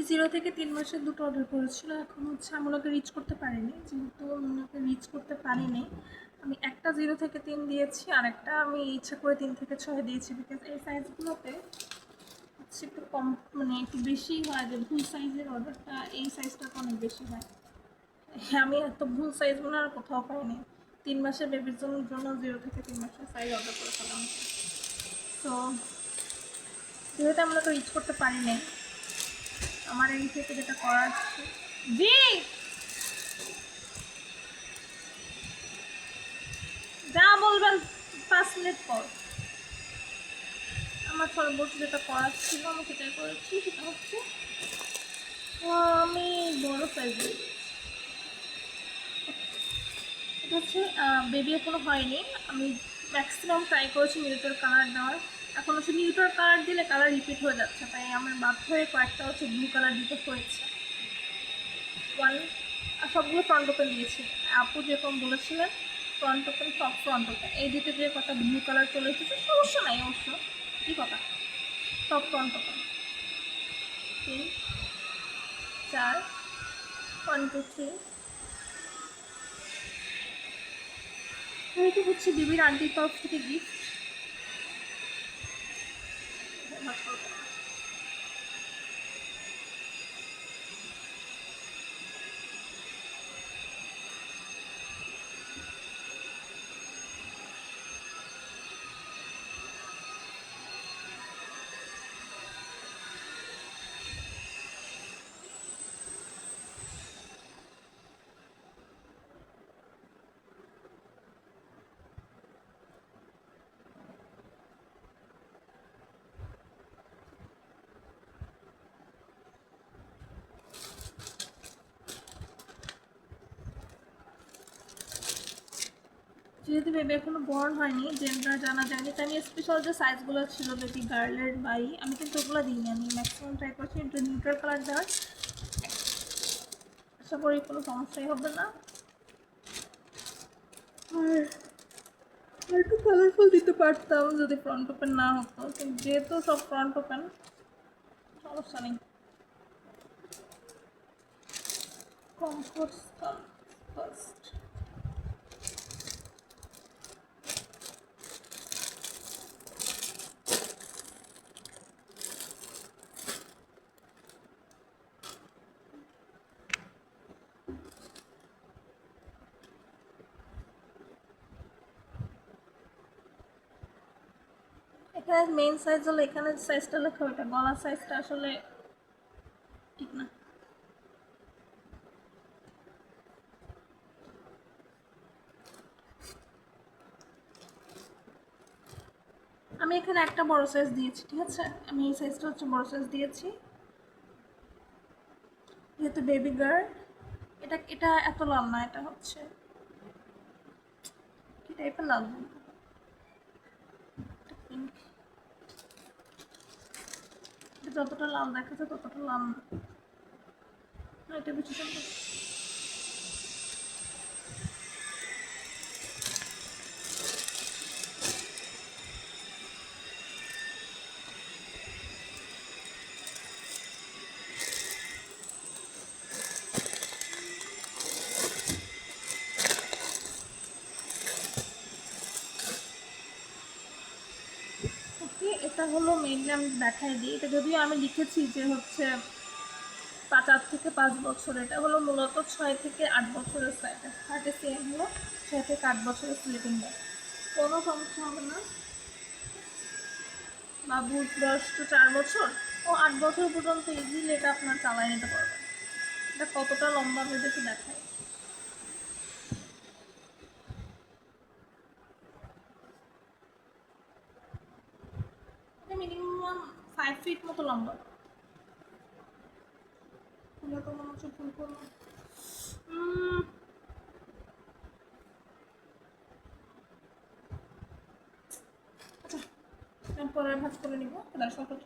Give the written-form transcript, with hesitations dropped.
0 থেকে 3 মাসের দুটো অর্ডার করেছিল। এখন হচ্ছে আমি ওনাকে রিচ করতে পারিনি, যেহেতু ওনাকে রিচ করতে পারিনি আমি একটা 0 থেকে 3 দিয়েছি, আর একটা আমি ইচ্ছা করে 3 থেকে 6 দিয়েছি, বিকজ এই সাইজগুলোতে হচ্ছে একটু কম, মানে একটু বেশি হয়, যে ভুল সাইজের অর্ডারটা এই সাইজটা অনেক বেশি হয়। হ্যাঁ, আমি এত ভুল সাইজ মনে আর কোথাও পাইনি। 3 মাসের বেবির জন্য 0 থেকে 3 মাসের সাইজ অর্ডার করে ফেলাম। তো যেহেতু আমরা তো রিচ করতে পারি নাই, আমার এই থেকে যেটা করার জি যা বলবেন 5 মিনিট পর। আমার সর্বোচ্চ যেটা করার ছিল আমি সেটাই করেছি, সেটা হচ্ছে আমি বড় সাইজের, এটা হচ্ছে বেবি এখনো হয়নি। আমি ম্যাক্সিমাম ট্রাই করেছি নিউটার কালার দেওয়ার, এখন হচ্ছে নিউটার কালার দিলে কালার রিপিট হয়ে যাচ্ছে, তাই আমার বাধ্য হয়ে কয়েকটা হচ্ছে ব্লু কালার দিতে হয়েছে। ওয়ান আর সবগুলো ফ্রন্ট ওপেন দিয়েছি, আপু যেরকম বলেছিলেন ফ্রন্ট ওপেন, সব ফ্রন্ট ওপেন। এই দিতে যে কথা ব্লু কালার চলে এসেছে সমস্যা নাই, অবশ্য কী কথা, সব ফ্রন্ট ওপেন। 3 4 1 2 3। এটা হচ্ছে বিবির আন্টির তরফ থেকে গিফট। যেহেতু বেবি এখনো বর্ন হয়নি, জেন্ডার জানা যায়নি, তাই আমি স্পেশাল যে সাইজগুলো ছিল বেবি গার্লের বাই, আমি কিন্তু ওগুলো দিইনি। আমি ম্যাক্সিমাম ট্রাই করছি একটু নিউট্রাল কালার দেওয়ার, আশা করি কোনো সমস্যাই হবে না। আর একটু কালারফুল দিতে পারতাম যদি ফ্রন্ট ওপেন না হতো, কিন্তু যেহেতু সব ফ্রন্ট ওপেন সমস্যা নেই। Comfort first. এখানে মেইন সাইজ হলো, এখানে সাইজটা লেখা, ওইটা গলার সাইজটা আসলে ঠিক না। আমি এখানে একটা বড় সাইজ দিয়েছি, ঠিক আছে, আমি এই সাইজটা হচ্ছে বড় সাইজ দিয়েছি, যেহেতু বেবি গার্ল। এটা এটা এত লাল না, এটা হচ্ছে কি টাইপের লাল, পিঙ্ক। এটা যতটা লাল দেখাচ্ছে ততটা লাল না, এটা বেশি সুন্দর। এটা হলো মেইনলি আমি দেখাই দিই, এটা যদিও আমি লিখেছি যে হচ্ছে 4 থেকে 5 বছর, এটা হলো মূলত 6 থেকে 8 বছরের সাইজ, 30 হলো 6 থেকে 8 বছরের স্লিপিং ব্যাগ, কোনো সমস্যা হবে না। বাবুর বয়স তো 4 বছর, ও 8 বছর পর্যন্ত ইজিলি এটা আপনার চালাই নিতে পারবেন। এটা কতটা লম্বা ভেবেছি দেখাই, এটা মিনিমাম 5 ফিট মতো লম্বা। ফুলে তো মনে হচ্ছে ফুল করবো। আচ্ছা, পরের ভাজ করে নিব, তাহলে সকাল